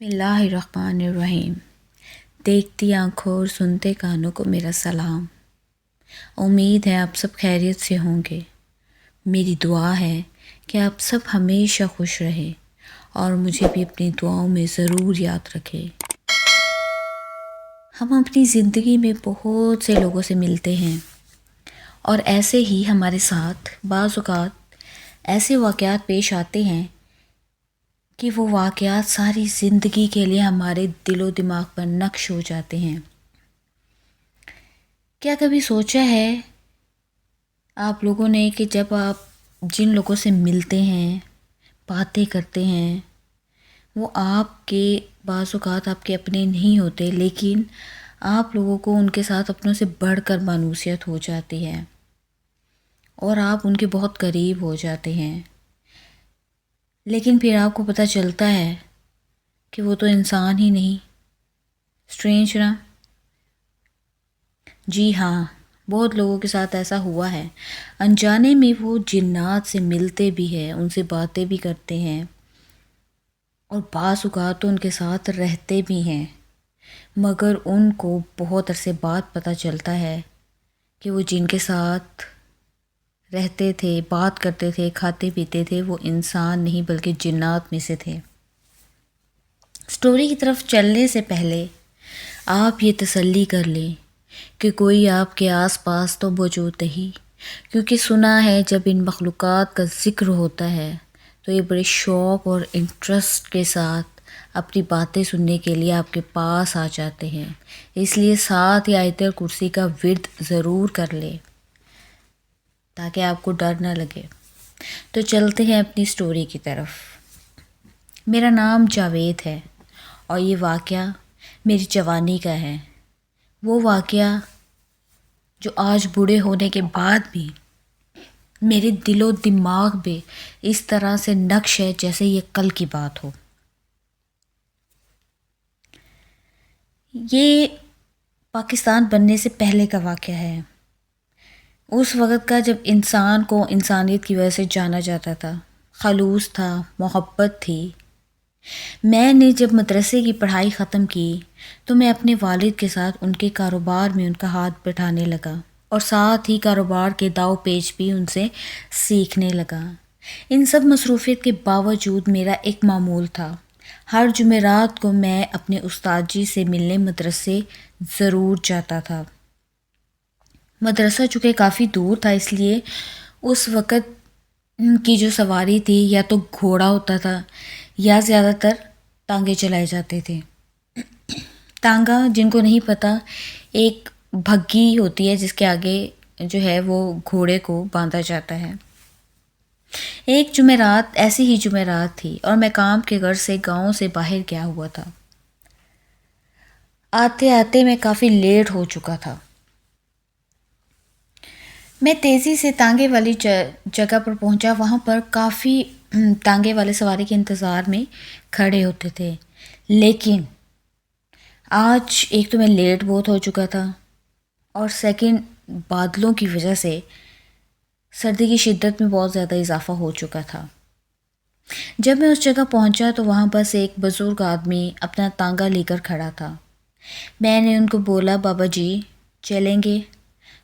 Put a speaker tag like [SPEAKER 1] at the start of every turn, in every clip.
[SPEAKER 1] بسم اللہ الرحمن الرحیم۔ دیکھتی آنکھوں اور سنتے کانوں کو میرا سلام۔ امید ہے آپ سب خیریت سے ہوں گے۔ میری دعا ہے کہ آپ سب ہمیشہ خوش رہیں اور مجھے بھی اپنی دعاؤں میں ضرور یاد رکھیں۔ ہم اپنی زندگی میں بہت سے لوگوں سے ملتے ہیں اور ایسے ہی ہمارے ساتھ بعض اوقات ایسے واقعات پیش آتے ہیں کہ وہ واقعات ساری زندگی کے لیے ہمارے دل و دماغ پر نقش ہو جاتے ہیں۔ کیا کبھی سوچا ہے آپ لوگوں نے کہ جب آپ جن لوگوں سے ملتے ہیں، باتیں کرتے ہیں، وہ آپ کے بعض اوقات آپ کے اپنے نہیں ہوتے، لیکن آپ لوگوں کو ان کے ساتھ اپنوں سے بڑھ کر مانوسیت ہو جاتی ہے اور آپ ان کے بہت قریب ہو جاتے ہیں، لیکن پھر آپ کو پتہ چلتا ہے کہ وہ تو انسان ہی نہیں، اسٹرینج نا؟ جی ہاں، بہت لوگوں کے ساتھ ایسا ہوا ہے۔ انجانے میں وہ جنات سے ملتے بھی ہیں، ان سے باتیں بھی کرتے ہیں اور بعض اوقات تو ان کے ساتھ رہتے بھی ہیں، مگر ان کو بہت عرصے بعد پتہ چلتا ہے کہ وہ جن کے ساتھ رہتے تھے، بات کرتے تھے، کھاتے پیتے تھے، وہ انسان نہیں بلکہ جنات میں سے تھے۔ سٹوری کی طرف چلنے سے پہلے آپ یہ تسلی کر لیں کہ کوئی آپ کے آس پاس تو موجود نہیں، کیونکہ سنا ہے جب ان مخلوقات کا ذکر ہوتا ہے تو یہ بڑے شوق اور انٹرسٹ کے ساتھ اپنی باتیں سننے کے لیے آپ کے پاس آ جاتے ہیں۔ اس لیے ساتھ ہی آیت کرسی کا ورد ضرور کر لیں تاکہ آپ کو ڈر نہ لگے۔ تو چلتے ہیں اپنی سٹوری کی طرف۔ میرا نام جاوید ہے اور یہ واقعہ میری جوانی کا ہے، وہ واقعہ جو آج بوڑھے ہونے کے بعد بھی میرے دل و دماغ میں اس طرح سے نقش ہے جیسے یہ کل کی بات ہو۔ یہ پاکستان بننے سے پہلے کا واقعہ ہے، اس وقت کا جب انسان کو انسانیت کی وجہ سے جانا جاتا تھا، خلوص تھا، محبت تھی۔ میں نے جب مدرسے کی پڑھائی ختم کی تو میں اپنے والد کے ساتھ ان کے کاروبار میں ان کا ہاتھ بٹھانے لگا اور ساتھ ہی کاروبار کے داؤ پیچ بھی ان سے سیکھنے لگا۔ ان سب مصروفیت کے باوجود میرا ایک معمول تھا، ہر جمعرات کو میں اپنے استاد جی سے ملنے مدرسے ضرور جاتا تھا۔ مدرسہ چونکہ کافی دور تھا، اس لیے اس وقت کی جو سواری تھی یا تو گھوڑا ہوتا تھا یا زیادہ تر ٹانگے چلائے جاتے تھے۔ ٹانگا جن کو نہیں پتہ ایک بھگی ہوتی ہے جس کے آگے جو ہے وہ گھوڑے کو باندھا جاتا ہے۔ ایک جمعرات ایسی ہی جمعرات تھی اور میں کام کے غرض سے گاؤں سے باہر گیا ہوا تھا۔ آتے آتے میں کافی لیٹ ہو چکا تھا۔ میں تیزی سے تانگے والی جگہ پر پہنچا، وہاں پر کافی تانگے والے سواری کے انتظار میں کھڑے ہوتے تھے، لیکن آج ایک تو میں لیٹ بہت ہو چکا تھا اور سیکنڈ بادلوں کی وجہ سے سردی کی شدت میں بہت زیادہ اضافہ ہو چکا تھا۔ جب میں اس جگہ پہنچا تو وہاں بس ایک بزرگ آدمی اپنا تانگا لے کر کھڑا تھا۔ میں نے ان کو بولا، بابا جی چلیں گے؟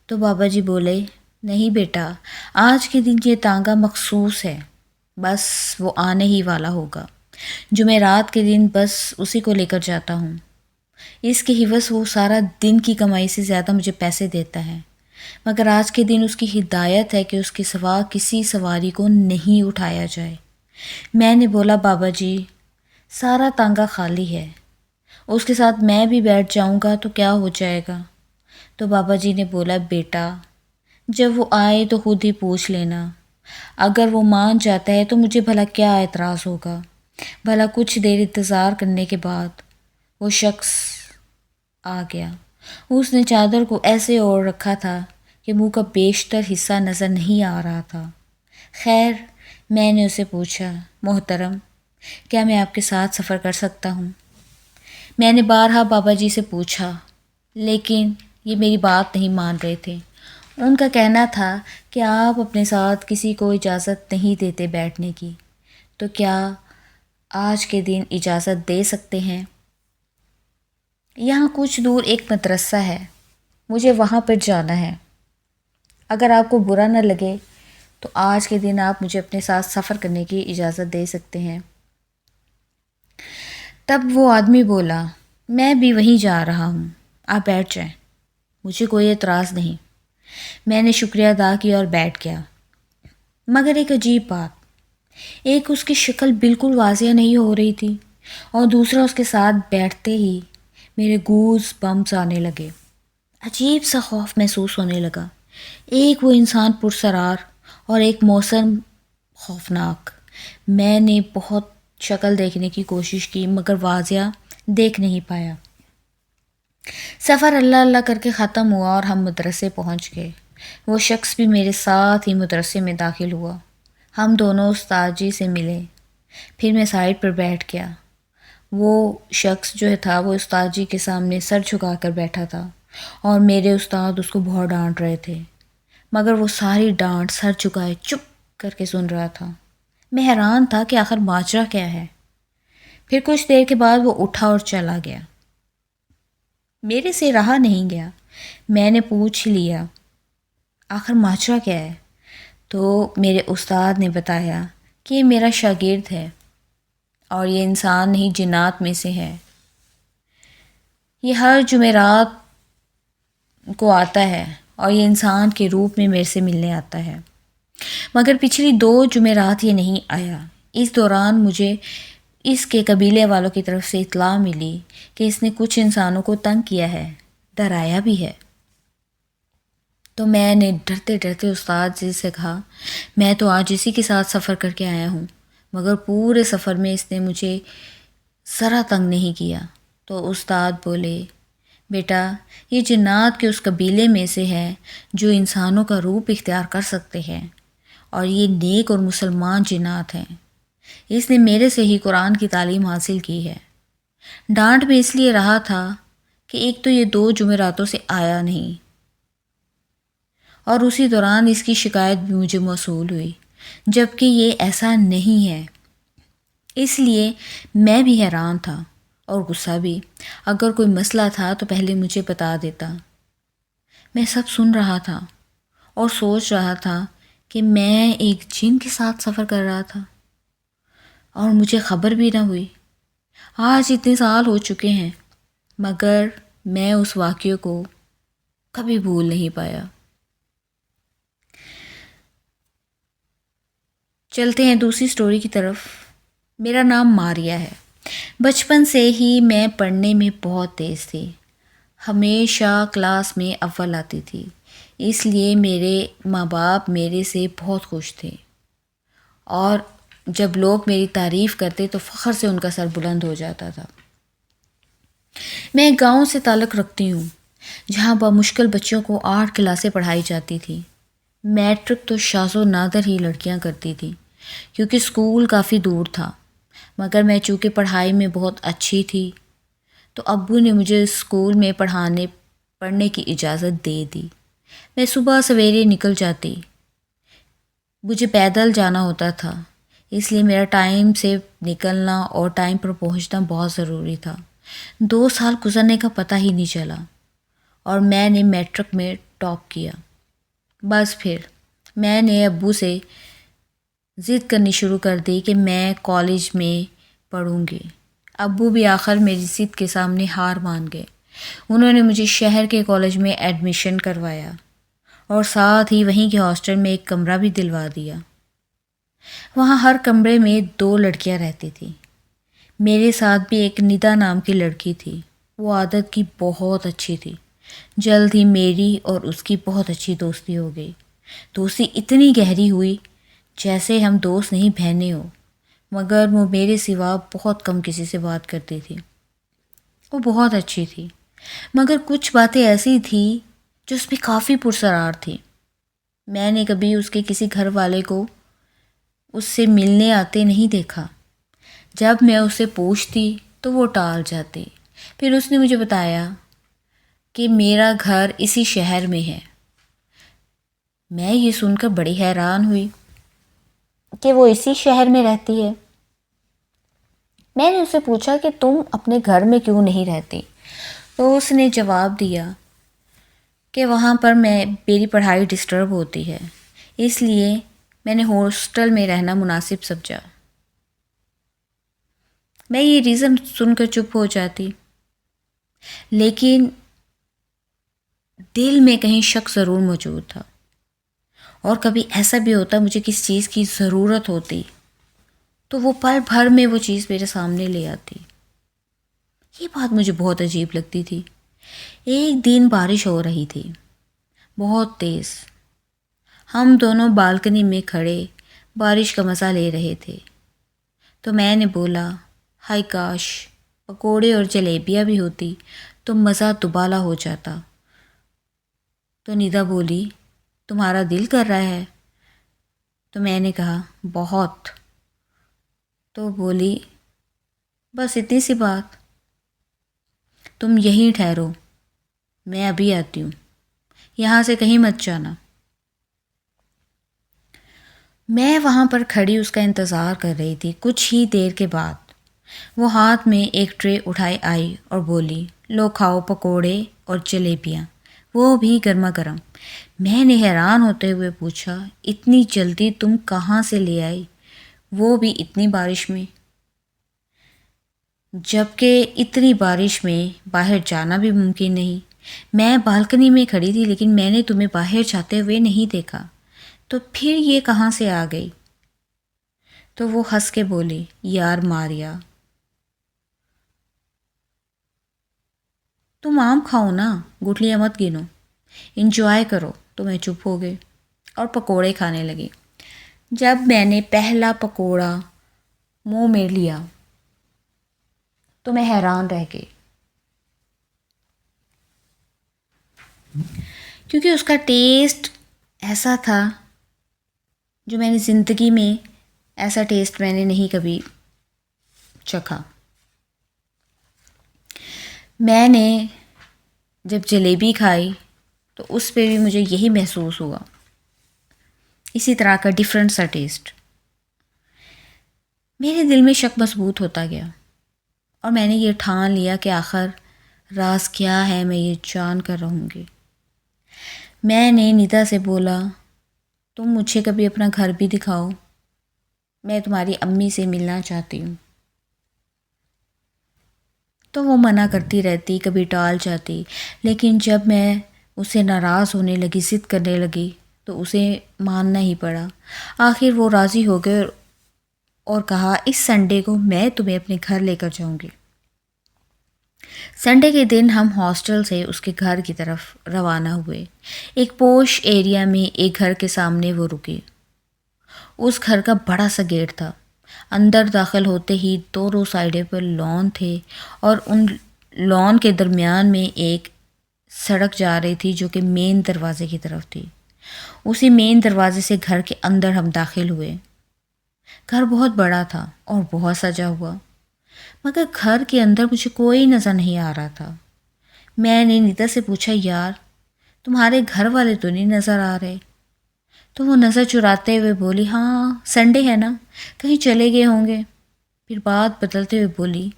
[SPEAKER 1] تو بابا جی بولے، نہیں بیٹا، آج کے دن یہ تانگا مخصوص ہے، بس وہ آنے ہی والا ہوگا۔ جمعرات کے دن بس اسی کو لے کر جاتا ہوں، اس کے عوض وہ سارا دن کی کمائی سے زیادہ مجھے پیسے دیتا ہے، مگر آج کے دن اس کی ہدایت ہے کہ اس کے سوا کسی سواری کو نہیں اٹھایا جائے۔ میں نے بولا، بابا جی سارا تانگا خالی ہے، اس کے ساتھ میں بھی بیٹھ جاؤں گا تو کیا ہو جائے گا؟ تو بابا جی نے بولا، بیٹا جب وہ آئے تو خود ہی پوچھ لینا، اگر وہ مان جاتا ہے تو مجھے بھلا کیا اعتراض ہوگا؟ بھلا کچھ دیر انتظار کرنے کے بعد وہ شخص آ گیا۔ اس نے چادر کو ایسے اوڑھ رکھا تھا کہ منہ کا بیشتر حصہ نظر نہیں آ رہا تھا۔ خیر میں نے اسے پوچھا، محترم کیا میں آپ کے ساتھ سفر کر سکتا ہوں؟ میں نے بارہا بابا جی سے پوچھا، لیکن یہ میری بات نہیں مان رہے تھے۔ ان کا کہنا تھا کہ آپ اپنے ساتھ کسی کو اجازت نہیں دیتے بیٹھنے کی، تو کیا آج کے دن اجازت دے سکتے ہیں؟ یہاں کچھ دور ایک مدرسہ ہے، مجھے وہاں پر جانا ہے۔ اگر آپ کو برا نہ لگے تو آج کے دن آپ مجھے اپنے ساتھ سفر کرنے کی اجازت دے سکتے ہیں۔ تب وہ آدمی بولا، میں بھی وہیں جا رہا ہوں، آپ بیٹھ جائیں، مجھے کوئی اعتراض نہیں۔ میں نے شکریہ ادا کیا اور بیٹھ گیا۔ مگر ایک عجیب بات، ایک اس کی شکل بالکل واضح نہیں ہو رہی تھی، اور دوسرا اس کے ساتھ بیٹھتے ہی میرے گوز بمپس آنے لگے۔ عجیب سا خوف محسوس ہونے لگا، ایک وہ انسان پرسرار اور ایک موسم خوفناک۔ میں نے بہت شکل دیکھنے کی کوشش کی مگر واضح دیکھ نہیں پایا۔ سفر اللہ اللہ کر کے ختم ہوا اور ہم مدرسے پہنچ گئے۔ وہ شخص بھی میرے ساتھ ہی مدرسے میں داخل ہوا۔ ہم دونوں استاد جی سے ملے، پھر میں سائڈ پر بیٹھ گیا۔ وہ شخص جو تھا وہ استاد جی کے سامنے سر جھکا کر بیٹھا تھا اور میرے استاد اس کو بہت ڈانٹ رہے تھے، مگر وہ ساری ڈانٹ سر جھکائے چپ کر کے سن رہا تھا۔ میں حیران تھا کہ آخر ماجرا کیا ہے۔ پھر کچھ دیر کے بعد وہ اٹھا اور چلا گیا۔ میرے سے رہا نہیں گیا، میں نے پوچھ لیا آخر ماجرا کیا ہے؟ تو میرے استاد نے بتایا کہ یہ میرا شاگرد ہے اور یہ انسان نہیں جنات میں سے ہے، یہ ہر جمعرات کو آتا ہے اور یہ انسان کے روپ میں میرے سے ملنے آتا ہے، مگر پچھلی 2 جمعرات یہ نہیں آیا۔ اس دوران مجھے اس کے قبیلے والوں کی طرف سے اطلاع ملی کہ اس نے کچھ انسانوں کو تنگ کیا ہے، ڈرایا بھی ہے۔ تو میں نے ڈرتے ڈرتے استاد جی سے کہا، میں تو آج اسی کے ساتھ سفر کر کے آیا ہوں، مگر پورے سفر میں اس نے مجھے ذرا تنگ نہیں کیا۔ تو استاد بولے، بیٹا یہ جنات کے اس قبیلے میں سے ہے جو انسانوں کا روپ اختیار کر سکتے ہیں، اور یہ نیک اور مسلمان جنات ہیں۔ اس نے میرے سے ہی قرآن کی تعلیم حاصل کی ہے۔ ڈانٹ میں اس لیے رہا تھا کہ ایک تو یہ 2 جمعراتوں سے آیا نہیں، اور اسی دوران اس کی شکایت بھی مجھے موصول ہوئی، جبکہ یہ ایسا نہیں ہے۔ اس لیے میں بھی حیران تھا اور غصہ بھی۔ اگر کوئی مسئلہ تھا تو پہلے مجھے بتا دیتا۔ میں سب سن رہا تھا اور سوچ رہا تھا کہ میں ایک جن کے ساتھ سفر کر رہا تھا اور مجھے خبر بھی نہ ہوئی۔ آج اتنے سال ہو چکے ہیں مگر میں اس واقعے کو کبھی بھول نہیں پایا۔ چلتے ہیں دوسری سٹوری کی طرف۔ میرا نام ماریا ہے۔ بچپن سے ہی میں پڑھنے میں بہت تیز تھی، ہمیشہ کلاس میں اول آتی تھی، اس لیے میرے ماں باپ میرے سے بہت خوش تھے، اور جب لوگ میری تعریف کرتے تو فخر سے ان کا سر بلند ہو جاتا تھا۔ میں ایک گاؤں سے تعلق رکھتی ہوں جہاں بمشکل بچوں کو 8 کلاسیں پڑھائی جاتی تھی۔ میٹرک تو شاذ و نادر ہی لڑکیاں کرتی تھیں کیونکہ اسکول کافی دور تھا، مگر میں چونکہ پڑھائی میں بہت اچھی تھی تو ابو نے مجھے اسکول میں پڑھنے کی اجازت دے دی۔ میں صبح سویرے نکل جاتی، مجھے پیدل جانا ہوتا تھا، اس لیے میرا ٹائم سے نکلنا اور ٹائم پر پہنچنا بہت ضروری تھا۔ 2 سال گزرنے کا پتہ ہی نہیں چلا اور میں نے میٹرک میں ٹاپ کیا۔ بس پھر میں نے ابو سے ضد کرنی شروع کر دی کہ میں کالج میں پڑھوں گی۔ ابو بھی آخر میری ضد کے سامنے ہار مان گئے۔ انہوں نے مجھے شہر کے کالج میں ایڈمیشن کروایا اور ساتھ ہی وہیں کے ہاسٹل میں ایک کمرہ بھی دلوا دیا۔ وہاں ہر کمرے میں 2 لڑکیاں رہتی تھیں۔ میرے ساتھ بھی ایک ندا نام کی لڑکی تھی، وہ عادت کی بہت اچھی تھی۔ جلد ہی میری اور اس کی بہت اچھی دوستی ہو گئی۔ دوستی اتنی گہری ہوئی جیسے ہم دوست نہیں بہنیں ہو، مگر وہ میرے سوا بہت کم کسی سے بات کرتی تھی۔ وہ بہت اچھی تھی مگر کچھ باتیں ایسی تھیں جو اس میں کافی پرسرار تھی۔ میں نے کبھی اس کے کسی گھر والے کو اس سے ملنے آتے نہیں دیکھا۔ جب میں اس سے پوچھتی تو وہ ٹال جاتی۔ پھر اس نے مجھے بتایا کہ میرا گھر اسی شہر میں ہے۔ میں یہ سن کر بڑی حیران ہوئی کہ وہ اسی شہر میں رہتی ہے۔ میں نے اس سے پوچھا کہ تم اپنے گھر میں کیوں نہیں رہتی؟ تو اس نے جواب دیا کہ وہاں پر میری پڑھائی ڈسٹرب ہوتی ہے، اس لیے میں نے ہاسٹل میں رہنا مناسب سمجھا۔ میں یہ ریزن سن کر چپ ہو جاتی، لیکن دل میں کہیں شک ضرور موجود تھا، اور کبھی ایسا بھی ہوتا مجھے کسی چیز کی ضرورت ہوتی تو وہ پل بھر میں وہ چیز میرے سامنے لے آتی۔ یہ بات مجھے بہت عجیب لگتی تھی۔ ایک دن بارش ہو رہی تھی، بہت تیز۔ ہم دونوں بالکنی میں کھڑے بارش کا مزہ لے رہے تھے، تو میں نے بولا، ہائے کاش پکوڑے اور جلیبیاں بھی ہوتی تو مزہ دوبالا ہو جاتا۔ تو ندا بولی، تمہارا دل کر رہا ہے؟ تو میں نے کہا، بہت۔ تو بولی، بس اتنی سی بات، تم یہیں ٹھہرو، میں ابھی آتی ہوں، یہاں سے کہیں مت جانا۔ میں وہاں پر کھڑی اس کا انتظار کر رہی تھی۔ کچھ ہی دیر کے بعد وہ ہاتھ میں ایک ٹرے اٹھائے آئی اور بولی، لو کھاؤ پکوڑے اور جلیبیاں، وہ بھی گرما گرم۔ میں نے حیران ہوتے ہوئے پوچھا، اتنی جلدی تم کہاں سے لے آئی، وہ بھی اتنی بارش میں؟ جبکہ اتنی بارش میں باہر جانا بھی ممکن نہیں۔ میں بالکنی میں کھڑی تھی، لیکن میں نے تمہیں باہر جاتے ہوئے نہیں دیکھا، تو پھر یہ کہاں سے آ گئی؟ تو وہ ہنس کے بولی، یار ماریا، تم آم کھاؤ نا، گٹھلیاں مت گنو، انجوائے کرو۔ تو میں چپ ہو گئی اور پکوڑے کھانے لگی۔ جب میں نے پہلا پکوڑا منہ میں لیا تو میں حیران رہ گئی، کیونکہ اس کا ٹیسٹ ایسا تھا جو میں نے زندگی میں، ایسا ٹیسٹ میں نے نہیں کبھی چکھا۔ میں نے جب جلیبی کھائی تو اس پہ بھی مجھے یہی محسوس ہوا، اسی طرح کا ڈیفرنٹ سا ٹیسٹ۔ میرے دل میں شک مضبوط ہوتا گیا، اور میں نے یہ ٹھان لیا کہ آخر راز کیا ہے، میں یہ جان کر رہوں گی۔ میں نے ندا سے بولا، تم مجھے کبھی اپنا گھر بھی دکھاؤ، میں تمہاری امی سے ملنا چاہتی ہوں۔ تو وہ منع کرتی رہتی، کبھی ٹال جاتی، لیکن جب میں اسے ناراض ہونے لگی، ضد کرنے لگی، تو اسے ماننا ہی پڑا۔ آخر وہ راضی ہو گئے اور کہا، اس سنڈے کو میں تمہیں اپنے گھر لے کر جاؤں گی۔ سنڈے کے دن ہم ہاسٹل سے اس کے گھر کی طرف روانہ ہوئے۔ ایک پوش ایریا میں ایک گھر کے سامنے وہ رکی۔ اس گھر کا بڑا سا گیٹ تھا۔ اندر داخل ہوتے ہی دونوں سائڈیں پر لان تھے، اور ان لان کے درمیان میں ایک سڑک جا رہی تھی جو کہ مین دروازے کی طرف تھی۔ اسی مین دروازے سے گھر کے اندر ہم داخل ہوئے۔ گھر بہت بڑا تھا اور بہت سجا ہوا، مگر گھر کے اندر مجھے کوئی نظر نہیں آ رہا تھا۔ میں نے نیتا سے پوچھا، یار تمہارے گھر والے تو نہیں نظر آ رہے؟ تو وہ نظر چراتے ہوئے بولی، ہاں سنڈے ہے نا، کہیں چلے گئے ہوں گے۔ پھر بات بدلتے ہوئے بولی،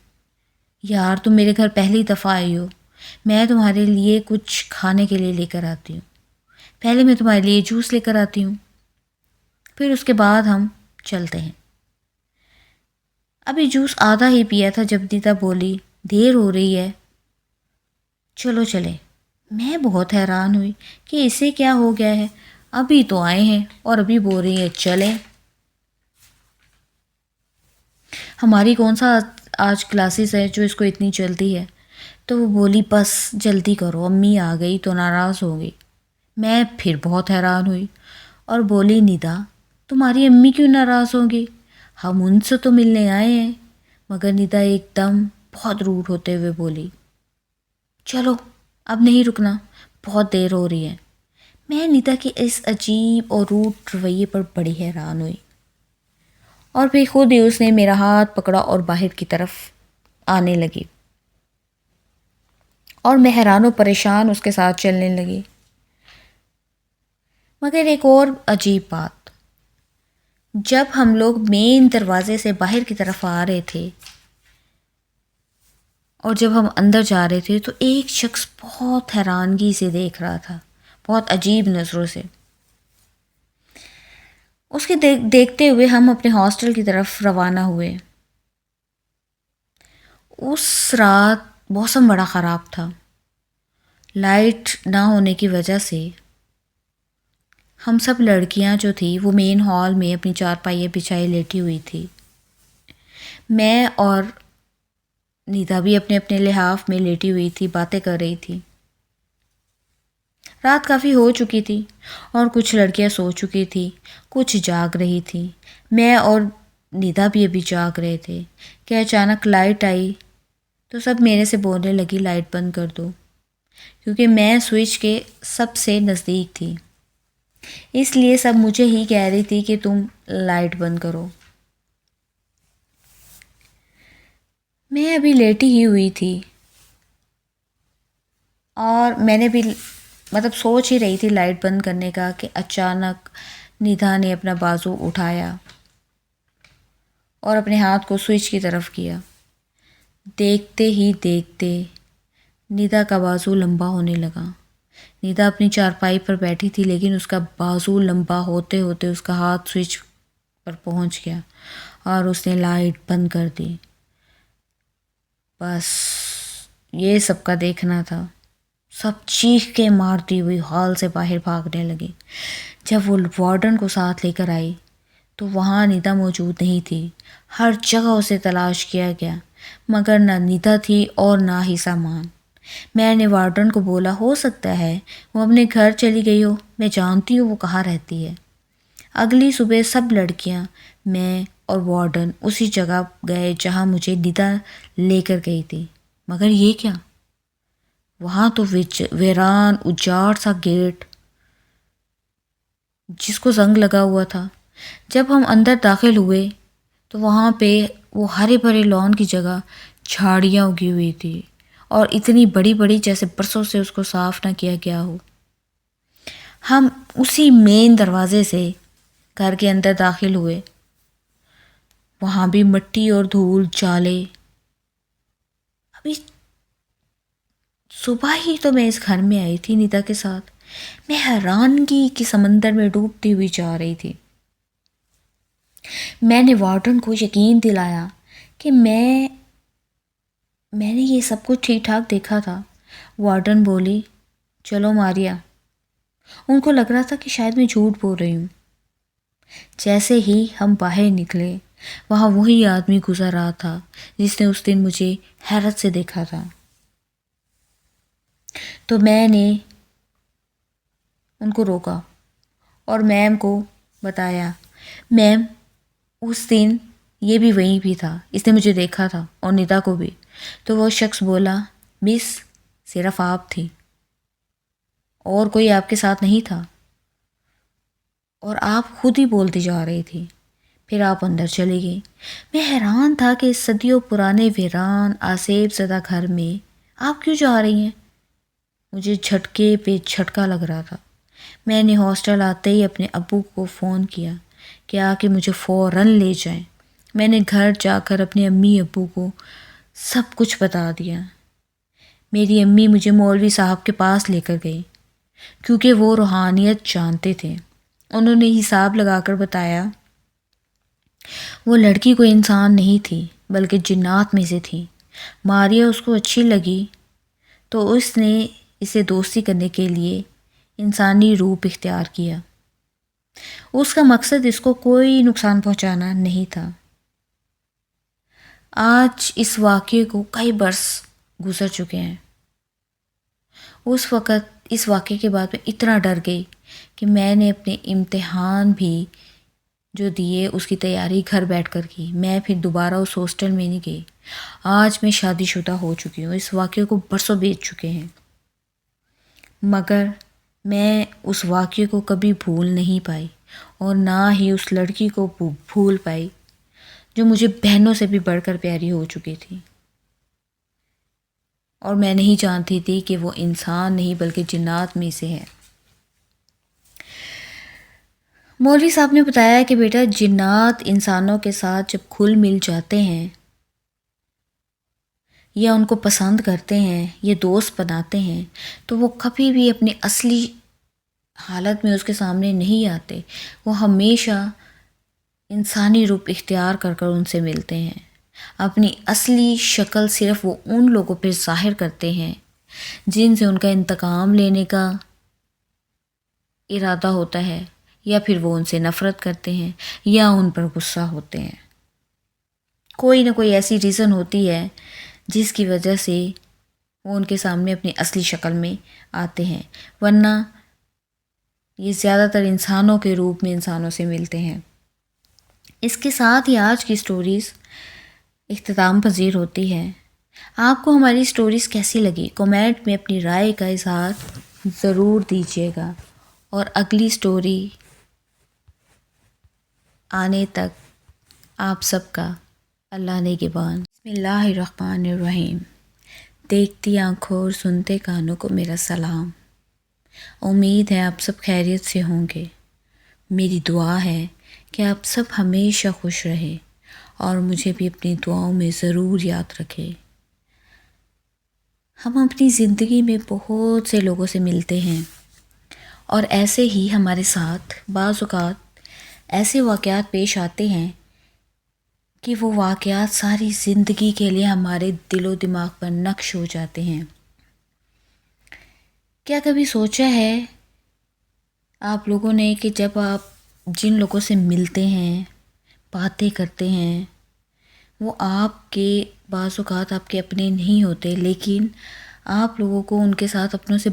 [SPEAKER 1] یار تم میرے گھر پہلی دفعہ آئی ہو، میں تمہارے لیے کچھ کھانے کے لیے لے کر آتی ہوں۔ پہلے میں تمہارے لیے جوس لے کر آتی ہوں، پھر اس کے بعد ہم چلتے ہیں۔ ابھی جوس آدھا ہی پیا تھا جب نیتا بولی، دیر ہو رہی ہے، چلو چلے۔ میں بہت حیران ہوئی کہ اسے کیا ہو گیا ہے، ابھی تو آئے ہیں اور ابھی بول رہی ہے چلے۔ ہماری کون سا آج کلاسز ہے جو اس کو اتنی جلدی ہے؟ تو وہ بولی، بس جلدی کرو، امی آ گئی تو ناراض ہو گئی۔ میں پھر بہت حیران ہوئی اور بولی، ندا تمہاری امی کیوں ناراض ہوں گی، ہم ان سے تو ملنے آئے ہیں۔ مگر ندا ایک دم بہت روڈ ہوتے ہوئے بولی، چلو اب نہیں رکنا، بہت دیر ہو رہی ہے۔ میں ندا کی اس عجیب اور روڈ رویے پر بڑی حیران ہوئی، اور پھر خود ہی اس نے میرا ہاتھ پکڑا اور باہر کی طرف آنے لگی، اور میں حیران و پریشان اس کے ساتھ چلنے لگی۔ مگر ایک اور عجیب بات، جب ہم لوگ مین دروازے سے باہر کی طرف آ رہے تھے اور جب ہم اندر جا رہے تھے تو ایک شخص بہت حیرانگی سے دیکھ رہا تھا، بہت عجیب نظروں سے۔ اس کے دیکھتے ہوئے ہم اپنے ہاسٹل کی طرف روانہ ہوئے۔ اس رات موسم بڑا خراب تھا۔ لائٹ نہ ہونے کی وجہ سے ہم سب لڑکیاں جو تھیں وہ مین ہال میں اپنی چارپائیاں بچھائی لیٹی ہوئی تھی۔ میں اور نیتا بھی اپنے اپنے لحاف میں لیٹی ہوئی تھی، باتیں کر رہی تھی۔ رات کافی ہو چکی تھی اور کچھ لڑکیاں سو چکی تھی، کچھ جاگ رہی تھی۔ میں اور نیتا بھی ابھی جاگ رہے تھے کہ اچانک لائٹ آئی تو سب میرے سے بولنے لگی لائٹ بند کر دو، کیونکہ میں سوئچ کے سب سے نزدیک تھی، اس لیے سب مجھے ہی کہہ رہی تھی کہ تم لائٹ بند کرو۔ میں ابھی لیٹی ہی ہوئی تھی اور میں نے بھی سوچ ہی رہی تھی لائٹ بند کرنے کا کہ اچانک نیتا نے اپنا بازو اٹھایا اور اپنے ہاتھ کو سوئچ کی طرف کیا۔ دیکھتے ہی دیکھتے نیتا کا بازو لمبا ہونے لگا۔ نیتا اپنی چارپائی پر بیٹھی تھی لیکن اس کا بازو لمبا ہوتے ہوتے اس کا ہاتھ سوئچ پر پہنچ گیا اور اس نے لائٹ بند کر دی۔ بس یہ سب کا دیکھنا تھا۔ سب چیخ کے مارتی ہوئی ہال سے باہر بھاگنے لگی۔ جب وہ وارڈن کو ساتھ لے کر آئی تو وہاں نیتا موجود نہیں تھی۔ ہر جگہ اسے تلاش کیا گیا مگر نہ نیتا تھی اور نہ ہی سامان۔ میں نے وارڈن کو بولا ہو سکتا ہے وہ اپنے گھر چلی گئی ہو، میں جانتی ہوں وہ کہاں رہتی ہے۔ اگلی صبح سب لڑکیاں، میں اور وارڈن اسی جگہ گئے جہاں مجھے نیتا لے کر گئی تھی، مگر یہ کیا؟ وہاں تو ویران اجاڑ سا گیٹ جس کو زنگ لگا ہوا تھا۔ جب ہم اندر داخل ہوئے تو وہاں پہ وہ ہرے بھرے لان کی جگہ جھاڑیاں اگی ہوئی تھی اور اتنی بڑی بڑی جیسے برسوں سے اس کو صاف نہ کیا گیا ہو۔ ہم اسی مین دروازے سے گھر کے اندر داخل ہوئے، وہاں بھی مٹی اور دھول جالے۔ ابھی صبح ہی تو میں اس گھر میں آئی تھی نیتا کے ساتھ۔ میں حیرانگی کے سمندر میں ڈوبتی ہوئی جا رہی تھی۔ میں نے وارڈن کو یقین دلایا کہ میں نے یہ سب کچھ ٹھیک ٹھاک دیکھا تھا۔ وارڈن بولی چلو ماریا۔ ان کو لگ رہا تھا کہ شاید میں جھوٹ بول رہی ہوں۔ جیسے ہی ہم باہر نکلے وہاں وہی آدمی گزر رہا تھا جس نے اس دن مجھے حیرت سے دیکھا تھا۔ تو میں نے ان کو روکا اور میم کو بتایا، میم اس دن یہ بھی وہیں بھی تھا، اس نے مجھے دیکھا تھا اور نیتا کو بھی۔ تو وہ شخص بولا مس صرف آپ تھی اور کوئی آپ کے ساتھ نہیں تھا اور آپ خود ہی بولتی جا رہی تھی، پھر آپ اندر چلی گئی۔ میں حیران تھا کہ اس صدیوں پرانے ویران آسیب زدہ گھر میں آپ کیوں جا رہی ہیں؟ مجھے جھٹکے پہ جھٹکا لگ رہا تھا۔ میں نے ہاسٹل آتے ہی اپنے ابو کو فون کیا کہ آ کے مجھے فوراً لے جائیں۔ میں نے گھر جا کر اپنے امی ابو کو سب کچھ بتا دیا۔ میری امی مجھے مولوی صاحب کے پاس لے کر گئی کیونکہ وہ روحانیت جانتے تھے۔ انہوں نے حساب لگا کر بتایا وہ لڑکی کوئی انسان نہیں تھی بلکہ جنات میں سے تھی۔ ماریا اس کو اچھی لگی تو اس نے اسے دوستی کرنے کے لیے انسانی روپ اختیار کیا۔ اس کا مقصد اس کو کوئی نقصان پہنچانا نہیں تھا۔ آج اس واقعے کو کئی برس گزر چکے ہیں۔ اس وقت اس واقعے کے بعد میں اتنا ڈر گئی کہ میں نے اپنے امتحان بھی جو دیے اس کی تیاری گھر بیٹھ کر کی۔ میں پھر دوبارہ اس ہاسٹل میں نہیں گئی۔ آج میں شادی شدہ ہو چکی ہوں، اس واقعے کو برسوں بیت چکے ہیں، مگر میں اس واقعے کو کبھی بھول نہیں پائی اور نہ ہی اس لڑکی کو بھول پائی جو مجھے بہنوں سے بھی بڑھ کر پیاری ہو چکی تھی، اور میں نہیں جانتی تھی کہ وہ انسان نہیں بلکہ جنات میں سے ہے۔ مولوی صاحب نے بتایا کہ بیٹا جنات انسانوں کے ساتھ جب گھل مل جاتے ہیں یا ان کو پسند کرتے ہیں یا دوست بناتے ہیں تو وہ کبھی بھی اپنی اصلی حالت میں اس کے سامنے نہیں آتے. وہ ہمیشہ انسانی روپ اختیار کر کر ان سے ملتے ہیں. اپنی اصلی شکل صرف وہ ان لوگوں پہ ظاہر کرتے ہیں جن سے ان کا انتقام لینے کا ارادہ ہوتا ہے، یا پھر وہ ان سے نفرت کرتے ہیں یا ان پر غصہ ہوتے ہیں. کوئی نہ کوئی ایسی ریزن ہوتی ہے جس کی وجہ سے وہ ان کے سامنے اپنی اصلی شکل میں آتے ہیں، ورنہ یہ زیادہ تر انسانوں کے روپ میں انسانوں سے ملتے ہیں. اس کے ساتھ ہی آج کی سٹوریز اختتام پذیر ہوتی ہے. آپ کو ہماری سٹوریز کیسی لگی؟ کمنٹ میں اپنی رائے کا اظہار ضرور دیجیے گا، اور اگلی سٹوری آنے تک آپ سب کا اللہ نگہبان. بسم اللہ الرحمن الرحیم. دیکھتی آنکھوں اور سنتے کانوں کو میرا سلام. امید ہے آپ سب خیریت سے ہوں گے. میری دعا ہے کہ آپ سب ہمیشہ خوش رہیں اور مجھے بھی اپنی دعاؤں میں ضرور یاد رکھیں. ہم اپنی زندگی میں بہت سے لوگوں سے ملتے ہیں، اور ایسے ہی ہمارے ساتھ بعض اوقات ایسے واقعات پیش آتے ہیں کہ وہ واقعات ساری زندگی کے لیے ہمارے دل و دماغ پر نقش ہو جاتے ہیں. کیا کبھی سوچا ہے آپ لوگوں نے کہ جب آپ جن لوگوں سے ملتے ہیں، باتیں کرتے ہیں، وہ آپ کے بعض اوقات آپ کے اپنے نہیں ہوتے، لیکن آپ لوگوں کو ان کے ساتھ اپنوں سے